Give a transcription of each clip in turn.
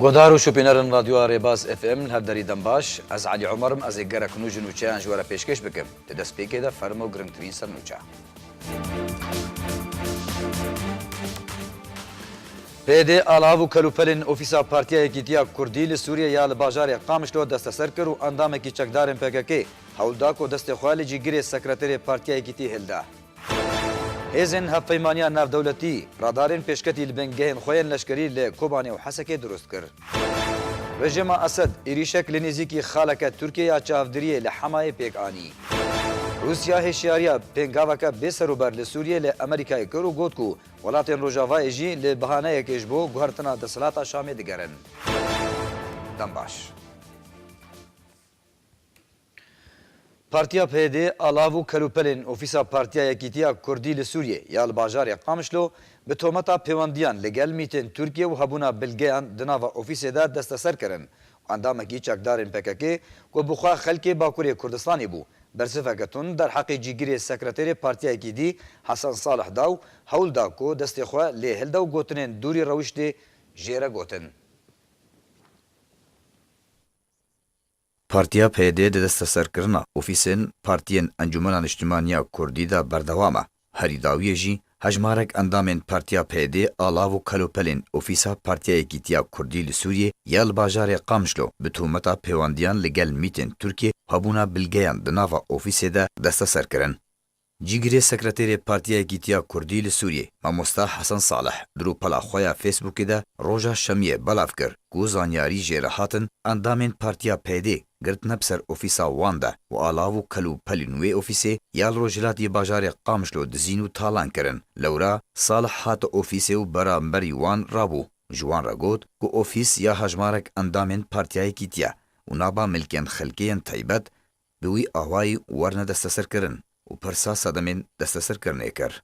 گۆدار و شوپینەرن رادیۆ ڕێباز FM هەردەری دەمباش ئەز عەلی عومەرم ئەزێ گەرەک نوژ نوچەیان ژوەرە پێشکەش بکەم لە دەست پێکێدا فەرمە و گرنگترین سەر نوچە. پێدێ ئالاو و کەلوپەلین ئۆفیسا پارتیایەکی تیا کوردی لە سووریە یا لە باژارێ قامشلۆ دەستەسەر کرد و ئەندامێکی چەکدارن پێکەکەی هەوڵداک و دەستێ خوالیجی گرێ سەکرەتەرێ پارتیایەکی تی هێلدا. هێزن هەفپەیمانیان ناودەولەتی ڕادارên پێشکەتی li bengehên xwe yên leşkerî lê Kobanê û Hesekê durust kir. Rejima Esed êrişek li nêzîkî xaleke Tirkiyeya çavdiriyê li Hemayê pêk anî. Rûsya hêşiyariya pêngaveke bêserûber li Sûriyê li Amerîkayê kir û got ku welatên Rojavayê jî li bihaneyekê ji bo guhertina desthilatê Şamê digerin. Dembaş. Partiya PD alav û kelûpelên ofîsa partiyayekî tiya Kurdî li Sûriyê ya li bajarê Qamişlo bi tometa pêwandiyan li gel mîtên Tirkiye û hebûna bilgeyan di nava ofîsê de desteser kirin. Endamekî çekdarên PKK ku bixwe xelkê Bakurê Kurdistanê bû bersiveke tund derheqê cîgirê sekreterê partiyayekî dî Hesan Salih Daw hewl da ku destê xwe lê hilda û gotinên dûrî rewiştê jêre gotin. Partiya PD di desteserkirina ofîsên partiyên Encumena Niştimaniya Kurdî de berdewam e. Herî dawiyê jî hejmarek endamên Partiya PD alav û kelûpelên ofîsa partiyayekî tiya Kurdî li Sûriyê ya li bajarê Qamişlo bi tuhmeta pêwandiyan li gel mîtên Tirkiye hebûna bilgeyan di nava ofîsê de desteser kirin. Cîgirê sekreterê partiyayekî tiya Kurdî li Sûriyê Mamosta Hesan Salih di rûpela xwe ya Facebookê de roja şemiyê belav kir ku zanyarî jê re hatin endamên Partiya PD girtine ser ofîsa wan de û alav û kelûpelên wê ofîsê ya li Rojhilatê bajarê Qamişlo dizîn û talan kirin. Lewra Salih hate ofîsê û beramberî wan rabû. Ji wan re got ku ofîs ya hejmarek endamên partiyayekî tiya û nava milkên xelkê taybet bi wî awayî werne desteserkirin û pirsa sedemên desteserkirinê kir.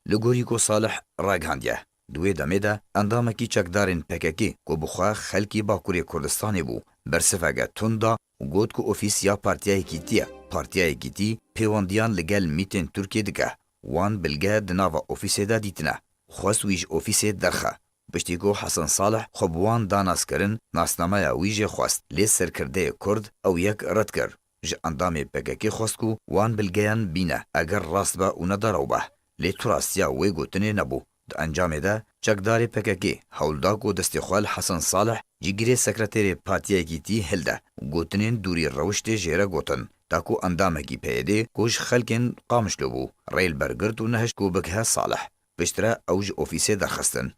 Li gorî ku Salih ragihandiye. Di wê demê de endamekî çekdarên PKK ku bixwe xelkê Bakurê Kurdistanê bû bersiveke tund da û got ku ofîs ya partiyayekî tiye. Partiyayekî tî pêwandiyan li gel mîtên Tirkiye dike. Wan bilge di nava ofîsê de dîtine. Xwest wî ji ofîsê derxe. Piştî ku Hesan Salih xwe bi wan danazkirin nasnameya wî jê xwest. Lê serkirdeyê Kurd ew yek red kir. Ji endamê PKK xwest ku wan bilgeyan bîne eger rast be û nedarew be. Lê tu rastiya wê gotinê nebû. Di encamê de çekdarê PKK hewlda ku destê xwe li Hesan Salih cîgirê sekreterê partiyayekî tî hilde û gotinên dûrî rewiştê jêre gotin. Da ku endamekî PD ku ji xelkên Qamişlo bû rêl bergirt û nehişt ku bigihe Salih. Piştre ew ji ofîsê derxistin.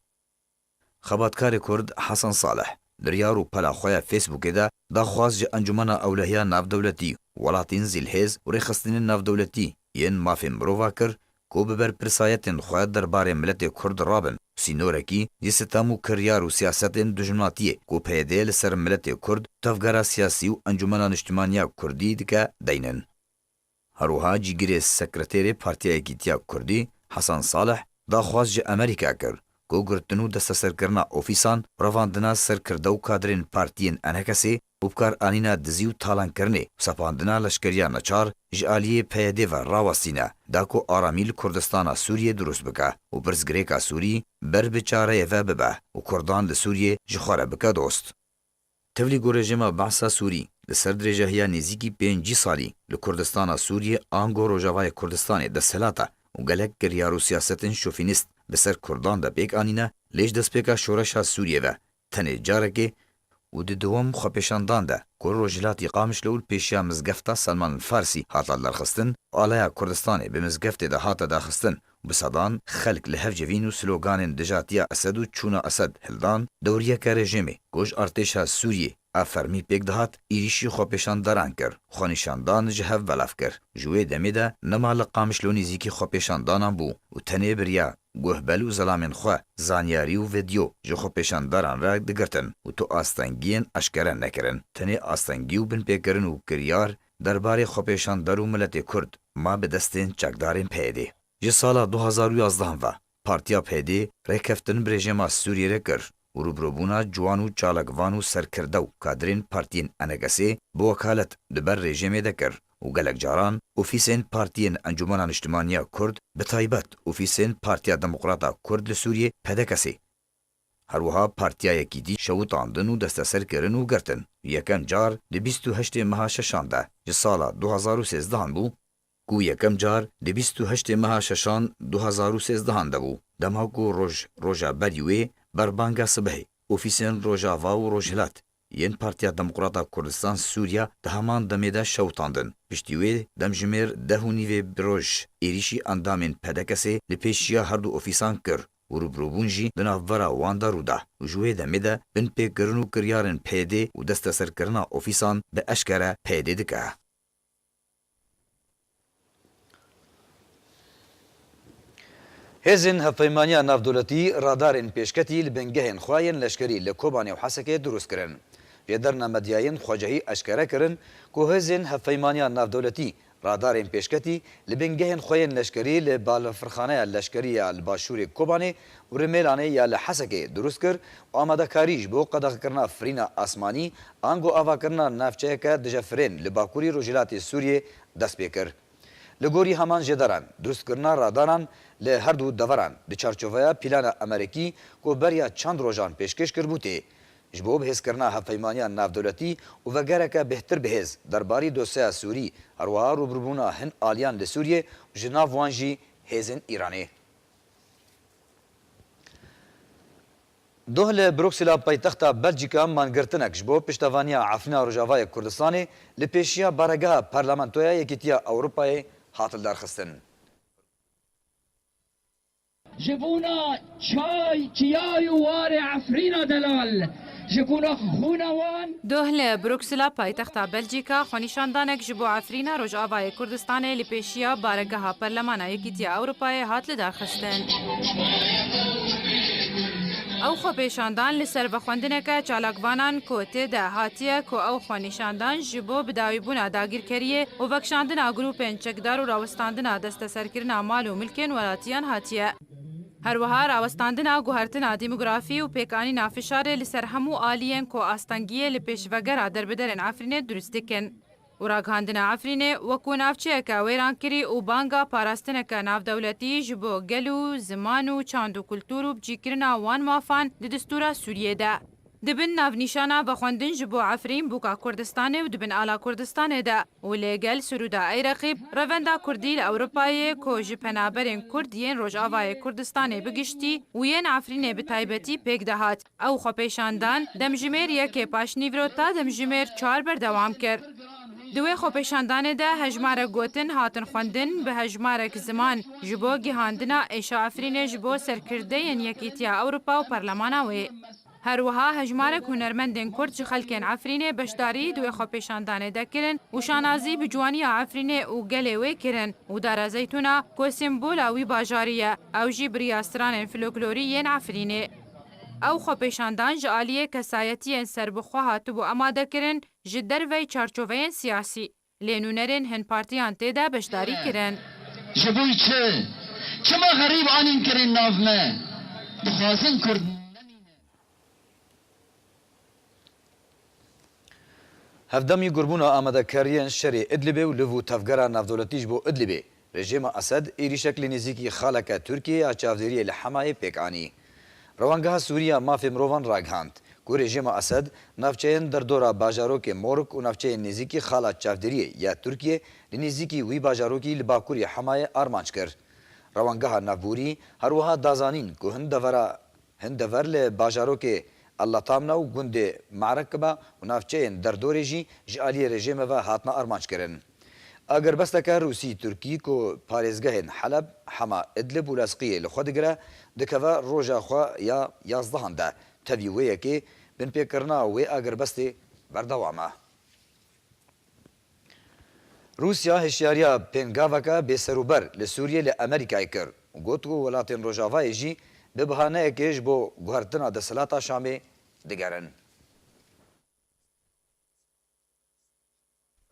Xebatkarê Kurd Hesan Salih diryar û pela xwe ya Facebookê de daxwaz ji Encumena Ewlehiya Navdewletî welatên Zîlhêz û rêxistinên navdewletî yên mafê mirova kir ku bi ber pirsayetên xwe derbarê miletê Kurd rabin sînorekî jî sitem û kiryar û siyasetên dijminatiyê ku PD li ser miletê Kurd tevgera siyasî û Encumena Niştimaniya Kurdî dike deynin. Herûha cîgirê sekreterê partiyayekî tiya Kurdî Hesan Salih daxwaz ji Amerîka kir ku girtin û desteserkirina ofîsan revandina serkirde û kadrên partiyên Enhekesê û bikaranîna dizî û talankirinê sepandina leşkeriya neçar ji aliyê PD ve rawestîne da ku aramî li Kurdistana Sûriyê durust bike û pirsgirêka Sûrî ber bi çareyê ve bibe û Kurdan li Sûriyê ji xwe re bike dost. Tevlî ku rejima behsa Sûrî li ser dirêjehiya nêzîkî 5 salî li Kurdistana Sûriyê ango Rojavayê Kurdistanê desthelata û gelek kiryar û siyasetên şofînîst bi ser Kurdan de pêk anîne lê ji destpêka şoreşa Sûriyê ve tenê carekê û di dewem xwepêşandan de ku Rojhilatê Qamişlo û pêşiya mizgefta Selman Farsî hata derxistin alaya Kurdistanê bi mizgeftê de hate daxistin û bi sedan xelk li hev civîn û sloganên dijatiya Esed û çûna Esed hildan dewriyeke rejimê ku ji artêşa Sûriyê a fermî pêk dihat êrişî xwepêşandaran kir xwenîşandan ji hev belav kir. Ji wê demê de nema li Qamişlo nêzîkî xwepêşandanan bû û tenê biriya guhbel û zelamên xwe zanyarî û video ji xwepêşandaran re digirtin û tu astengiyên eşkere nekirin. Tenê astengî û binpêkirin û kiryar derbarê xwepêşandar û miletê Kurd ma bi destên çekdarên PD. Ji sala 2011 ve Partiya PD rêkeftin bi rejima Sûriyê re kir û rûbirûbûna ciwan û çalakvan û serkirde û kadrên partiyên Enhekesê bi wekalet di ber rejimê de kir û gelek caran ofîsên partiyên Encumena Niştimaniya Kurd bi taybet ofîsên Partiya Demokrata Kurd li Sûriyê PDKSê هەروەها پارتیایەکی دی شەوتاندن و دەستەسەرکردن و گرتن یەکەم جار لە 28 مەها شەشاندا ji sala 2013 bû ku yekem car di 28 meha şeşan 2013 de bû dema ku roja berî wê berbanga sibehê ofîsên Rojava û Rojhilat yên Partiya Demokrata Kurdistan Sûriya di heman demê de şewtandin. Piştî wê demjimêr 10:30 bi roj êrişî endamên pedekesê li pêşiya her du ofîsan kir û rûbirûbûn jî di navbera wan de rûda û ji wê demê de binpêkkirin û kiryarên pêdê û desteserkirina ofîsan bi eşkere pêdê dike. Hêzên hevpeymaniya navdewletî radarên pêşketî li bingehên xwe yên leşkerî li Kobanê û Hesekê drûst kirin. Ji derna medyayên xwecehî eşkere kirin ku hêzên hevpeymaniya navdewletî radarên pêşketî li bingehên xwe yên leşkerî li balafirxaneya leşkerî ya li başûrê Kobanê û Rêmêlanê ya li Hesekê drûst kir û amadekarî ji bo qedexekirina firîna asmanî an got avakirina navçeyeke dijefirên li Bakurî Rojhilatê Sûriyê dest pê kir. Li gorî heman jêderan drûstkirina radaran li her du deveran di çarçoveya plana Amerîkî ku beriya çend rojan pêşkêş kirbû tê ji bo bihêzkirina hevpeymaniya navdewletî û vegereke bêhtir bihêz derbarî dosyeya Sûrî herwiha rûbirûbûna hin aliyan li Sûriyê ji nav wan jî hêzên Îranê. Doh li Bruksela paytexta Belçîka mangirtinek ji bo piştevaniya Efrîna Rojavayê Kurdistanê li pêşiya baregeha Parlamentoya Yekîtiya Ewropayê hatil derxistin. جبونا چای چیای وار عفرینا دلال جبونا خونوان دوه ل بروکسلا پایتختا بلژیکا خونیشاندانک جبو عفرینا روجاوای کردستان لی پیشیا بارگها پارلمانا یکیتیا اروپای هات ل درخستن او خو پیشاندان لسر بخوندنکه چالاکوانان کوته ده هاتیه کو او خونیشاندان جبو بداویبونا داگیر کریه و وکشاندنا گروپین چکدار و راوستاندنا دست سرکرنا مال و ملکین ولاتیان هاتیه. هروها راوستاندنا گوهرتنا دیموگرافی و پیکانی نافشاره لسر همو آلیین کو آستانگیه لپیشوگرا دربدرن عفرینه درستکن. و راگهاندنا عفرینه وکو نافچه که ویران کری و بانگا پاراستنه که ناف دولتی جبو گلو، زمانو، چاندو کلتورو بجیکرنا وان مافان دی دستورا سوریه ده. دبن ناف نیشانا بخوندن جبو عفرین بوکا کردستانه و دبن آلا کردستانه ده و لگل سرودا ای رقیب روندا کردی لأوروپای که جپنابرین کردین روجاوای کردستانه بگشتی و ین عفرینه بتایبتی پیک دهات او خوپیشاندان دمجمیر یکی پاشنیورو تا دمجمیر 4 بردوام کرد. دوی خو پیشاندانه ده هجمارک گوتن هاتن خوندن به هجمارک زمان جبو گیهاندنا ایشا افرین جبو سرکرده ین یکیتیا اوروپا و پارلمانا وی. هروها هجمارک هنرمندن کرد جی خلکن عفرینه بشداری دوی خو پیشاندانه ده کرن و شانازی بجوانی عفرینه و گله وی کرن و دارا زیتونا کو سیمبول وی باجاریه او جی بریاستران فلکلوری ین عفرینه. او خو پیشاندان جالیه کسایتی سربخوا هاتو بو اماده کرن جدر وی چارچوبین سیاسی لینونرین هن پارتیان تیدا بشداری کرن. جبوی چه ما غریب آنین کرن نافمه دخوازن کرد. هفدمی گربونا آمده کاریان شری ادلبه و لفو تفگرا نافدولتیج بو ادلبه رژیم اسد ایریشک لنزیکی خالک ترکیه اچافدری لحمای پیکانی. روانگاه سوریه مافی مروان راگهاند که رژیم اسد نافچهین در دورا باجاروک مورک و نافچهین نزیکی خالا چافدریه یا ترکیه لنزیکی وی باجاروکی لباکوری حمایه آرمانچ کرد. روانگاه نافبوری هروها دازانین که هندور لباجاروک الله تامنا و گند معرکبه و نافچهین در دوری جی جالی رژیم و هاتنا آرمانچ کردن. اگر بستکه روسی ترکی کو پارێزگەهên حەلب hema Idlib û Lezqiyê li xwe digire dikeve roja xwe ya 11 de tevî wê yekê binpêkirina wê agiribestê berdewam e. Rûsya hişyariya pêngaveke bêserûber li Sûriyê li Amerîkayê kir û got ku welatên Rojavayê jî bi bihaneyekê ji bo guhertina desthilata Şamê digerin.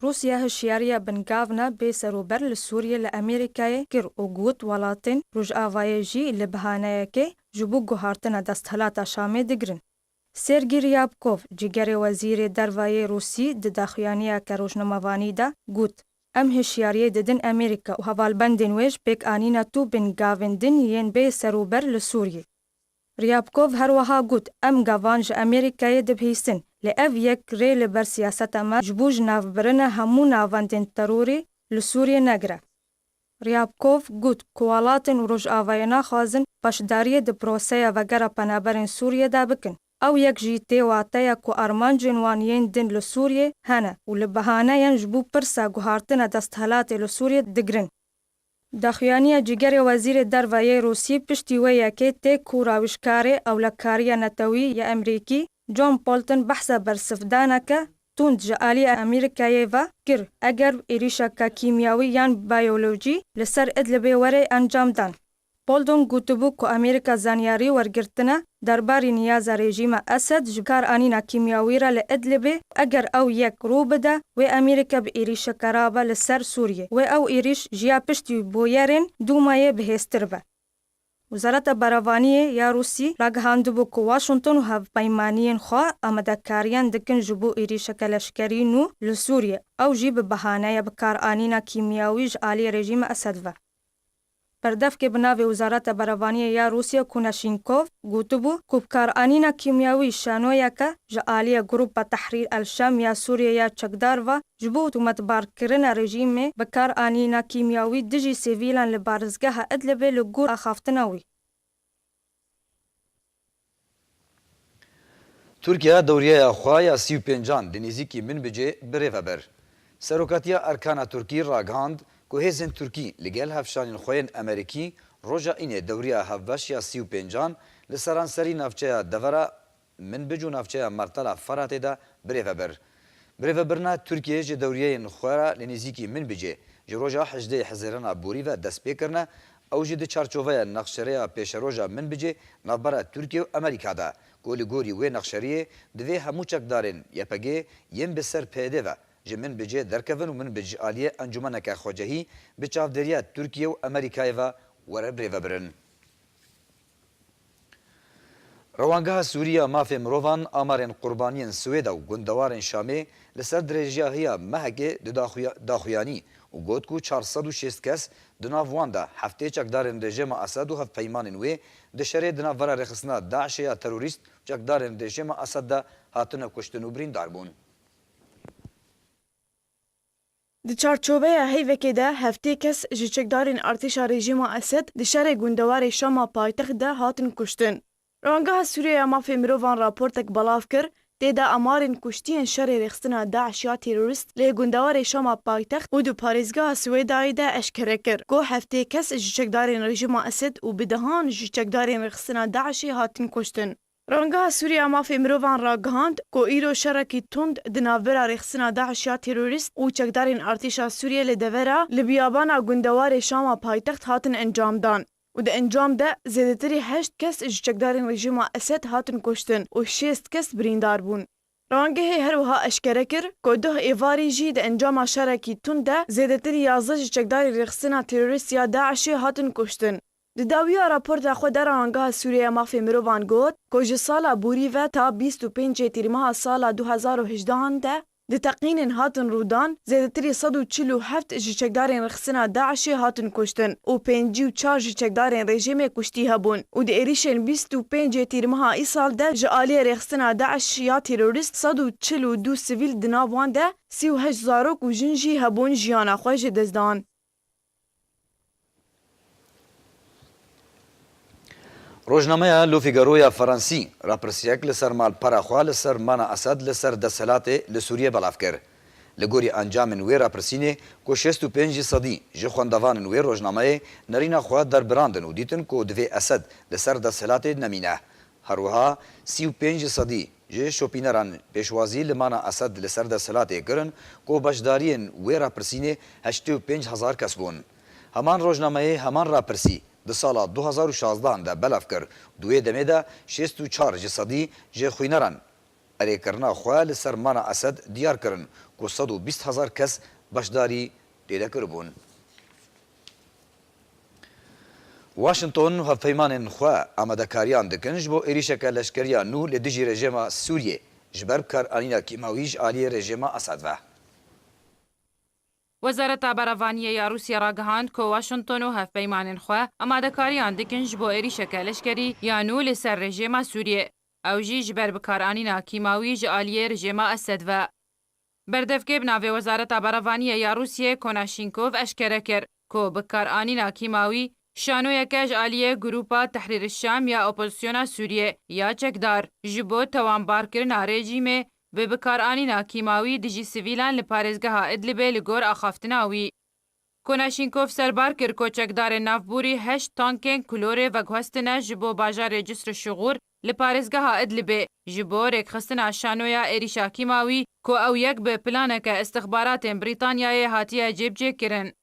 روسیا هشیاریه بنگاونا بی سروبر لسوریه لامریکای کر او گوت ولاتین روجاوای جی لبهانه که جبو گوهارتنا دستهلاتا شامه دگرن. سرگی ریابکوف جگر وزیر دروای روسی د داخیانیا که روشنموانی دا گوت ام هشیاریه ددن امریکا و حوالبندن ویش پیک آنینا تو بنگاوندن ین بی سروبر لسوریه. ریابکۆڤ هەروەها گوت ئەم گاڤان ji ئەمریکایê dibihîstin lê ev yek rê li ber siyaseta me ji bo ji navbirina hemû navendên terorî li Sûriyê negire. Ryabkov got ku welatên Rojavayê naxwazin beşdariyê di proseya vegera penaberên Sûriyê de bikin. Ew yek jî tê wateya ku armancên wan yên din li Sûriyê hene û li behaneyên ji bo pirsa guhartina desthilatê li Sûriyê digirin. Daxuyaniya cîgerê Wezîrê Derve Rûsî piştî wê yekê tê ku rawişkarê ewlekariya netewî ya Emerîkî John Bolton behsa bersivdaneke tund ji aliyê Amerîkayê ve kir eger êrişeka kîmyawî yan biyolojî li ser Idlibê were encam dan. Bolton gotibû ku Amerîka zanyarî wergirtine derbarî niyaza rejîma Esed ji karanîna kîmyawî re li Idlibê eger ew yek rû bide wê Amerîka bi êrişeke rabe li ser Sûriyê wê ew êriş jiya piştî boyerên Dûmayê bihêztir be. Wizareta Berevaniyê ya Rûsî ragihandibû ku Washington û hevpeymaniyên xwe amedekariyan dikin ji bo êrişeke leşkerî nû li Sûriyê ew jî bi behaneya bikaranîna kîmyawî ji aliyê rejîma Esed ve. Perdevkê bi navê Wizareta Berevaniyê ya Rûsya Kuneşinkov gotibû ku bikaranîna kîmyawî şanoyeke ji aliyê Grupa Tehrîr el-Şam ya Sûriyê ya çekdar ve ji bo tûmetbarkirina rejîmê bikaranîna kîmyawî dijî sivîlan li barizgeha Idlibê li gor axaftina wî. Tirkiye dewriyeya xwe ya 35 di nêzîkî min bicê birêve ber. Serokatiya Erkana Tirkî ragihand ku hêzên Tirkî li gel hevşanên xwe yên Emerîkî roja înê dewriya hevbeş ya 35 li seranserî navçeya devera Minbic û navçeya Martela Feratê de birêve ber. Birêvebirina Tirkiyê ji dewriyeyên xwe re li nêzîkî Minbicê ji roja 18 Hezirana borî ve destpêkirine ew jî di çarçoveya nexşereya pêşeroja Minbicê navbera Tirkiye û Amerîka de ku li gorî wê nexşeriyê divê hemû çekdarên YPG yên bi ser pêdê ve ji Minbicê derkevin û Minbic ji aliyê encûmeneke xwecehî bi çavdêriya Tirkiye û Amerîkayê ve were birêvebirin. Rewangeha Sûriya mafê mirovan amarên qurbaniyên Swêda û gundewarên Şamê li ser dirêjiya mehekê di daxuyanî û got ku 460 kes di nav wan de heftê çekdarên rejima Esed û hevpeymanên wê di şerê di nav vera rêxistina Daişê ya terorîst çekdarên rejima Esed de hatine kuştin û birîndar bûn. Di çarçobeya heyvekê de heftê kes ji çekdarên artêşa rejîma Esed di şerê gundewarê Şama paytext de hatin kuştin. Rewangeha Sûriya mafê mirovan raportek belav kir, tê de amarên kuştiyên şerê rêxistina Daeş ya terorîst lê gundewarê Şama paytext û di parêzgeha Swêdayê de eşkere kir ku heftê kes ji çekdarên rejîma Esed û bi dehan ji çekdarên rêxistina Daişê hatin kuştin. Rewangeha Sûriya mafê mirovan ragihand ku îro şerekî tund di navbera rêxistina Daeş ya terorîst û çekdarên artêşa Sûriyê li devera li biyabana gundewarê Şama paytext hatin encamdan. û di encam de zêdetirî 8 kes ji çekdarên rejîma Esed hatin kuştin û 6 kes birîndar bûn. Rewangehê her wiha eşkere kir ku duh êvarî jî di encama şerekî tund de zêdetirî 11 ji çekdarên rêxistina terorîst ya Daişê hatin kuştin. Di dawiya raporta xwe de Rewangeha Sûriya mafê mirovan got ku ji sala borî ve ta 25 tîrmeha sala 2018 de di teqînên hatin rûdan zêdetirî 147 ji çekdarên rêxistina Daişê hatin kuştin û 54 ji çekdarên rejîmê kuştî hebûn û di êrişên 25 tîrmeha îsal de ji aliyê rêxistina Daeş ya terorîst 142 sivîl di nav wan de 38 zarok û jin jî hebûn jiyana xwe ji dest dan. Rojnameya Le Figaro ya Fransî rapirsiyek li ser malpera xwe li ser mana Esed li ser desthilatê li Sûriyê belav kir. Li gorî encamên wê rapirsînê ku 65 sedî ji xwendevanên wê rojnameyê nerîna xwe derbirandin û dîtin ku divê Esed li ser desthilatê nemîne. Herwiha 35 sedî ji şopîneran pêşwazî li mana Esed li ser desthilatê kirin ku beşdariyên wê rapirsînê 85,000 kes bûn. Heman rojnameyê heman rapirsî di sala 2016 de belav kir duê demê de 64 ji sedî ji xwîneran erêkirina xwe li ser mana Esed diyar kirin ku 120,000 kes beşdarî têde kiribûn. Washington hevpeymanên xwe amedekariyan dikin ji bo êrişeke leşkeriya nû li dijî rejima Sûriyê ji ber bikaranîna kîmawî ji aliyê rejima Esed ve. وەزارەتا بەرەڤانیە یا رووسیا ڕاگەهاند کۆ واشنتۆن و هەفپەیمانên xwe ئامادەکاریان dikin ji bo êrişeke leşkerî yan û li ser rejêma Sûriyê. Ew jî ji ber bikaranîna kîmawî ji aliyê rejêma Esed ve. Berdevkê bi navê Wezareta Berevaniya ya Rûsyê Konashinkov eşkere kir ku bikaranîna kîmawî şanoyeke ji aliyê Grûpa Tehrîrê Şam ya Opozisyona Sûriyê ya çekdar ji bo tewanbarkirina rejîmê bi bikaranîna kîmawî dijî sivîlan li parêzgeha Idlibê li gor axaftina wî. Konashinkov serbar kir koçekdarên navbûrî 8 tankên kulorê veguhestine ji bo bajarê Cisr Şuğûr li parêzgeha Idlibê ji bo rêkxistina şanoya êrişa kîmawî ku ew yek bi planeke istixbaratên Brîtanyayê hatiye cêbcêkirin.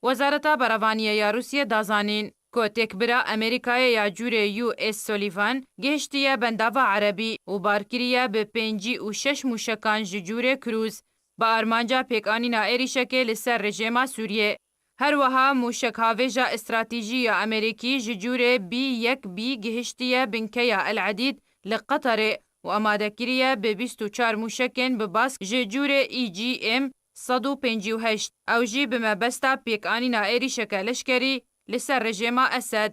Wezareta Berevaniya ya Rûsyê dazanîn ku têkbira Amerîkayê ya curê U.S. Sullivan gihiştiye bendava Erebî û barkiriye bi 5 û 6 mûşekan ji curê Krûz bi armanca pêkanîna êrişekê li ser rejêma Sûriyê. Her wiha mûşekhavêja îstratîjî ya Amerîkî ji curê B-1B gihiştiye binkeya El Edîd li Qeterê û amadekiriye bi 24 mûşekên bi bask ji curê EGM-158 ew jî bi mebesta pêkanîna êrişeke leşkerî li ser rejêma Esed.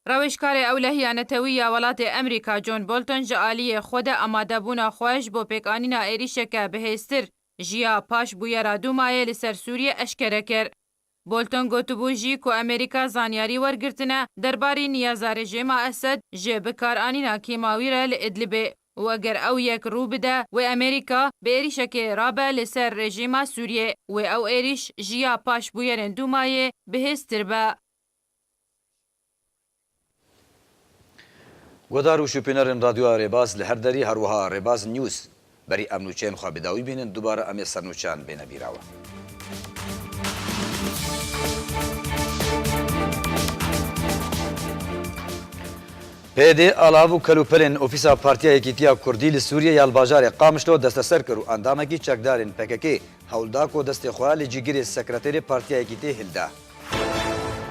Rewişkarê ewlehiya netewî ya welatê Emerîka John Bolton ji aliyê xwe de amadebûna xwe ji bo pêkanîna êrişeke bihêztir ji ya paş bûyera Dûmayê li ser Sûriyê eşkere kir. Bolton gotibû jî ku Amerîka zanyarî wergirtine derbarî niyaza rejêma Esed ji bikaranîna kîmawî re li Idlibê û eger ew yek rû bide wê Amerîka bi êrişekê rabe li ser rejîma Sûriyê wê ew êriş ji ya paş bûyerên Dûmayê bihêztir be. Guhdar û şûpînerên radyoya Rêbaz li her derî herwiha Rêbaz News berî emnûçeyên xwe bi dawî bînin dubare em ê sernûçan bêne bîrawe. پێدێ ئالاو و کەلوپەلên ئۆفیسا پارتیا یەکێتییا کوردی li Sûriyê ya bajarê Qamişlo desteser kir û endamekî çekdarên PKK hewlda ku destê xwe li cîgirê sekreterê Partiya Yekîtiyê hilda.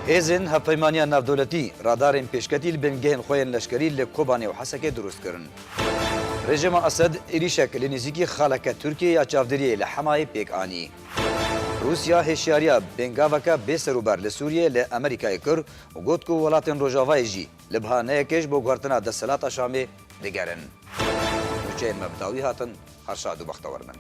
Hêzên hevpeymaniya navdewletî radarên pêşketî li bingehên xwe yên leşkerî li Kobanê û Hesekê durust kirin. Rejima Esed êrişek li nêzîkî xaleke Tirkiyê ya çavderiyê li Hemayê pêk anî. Rûsya hêşiyariya bêngaveke bêserûber li Sûriyê li Amerîkayê kir û got ku welatên Rojavayê jî li bihaneyekê ji bo guhertina destselata Şamê digerin. Nûçeyên me bi dawî hatin, her şad û bextewar min.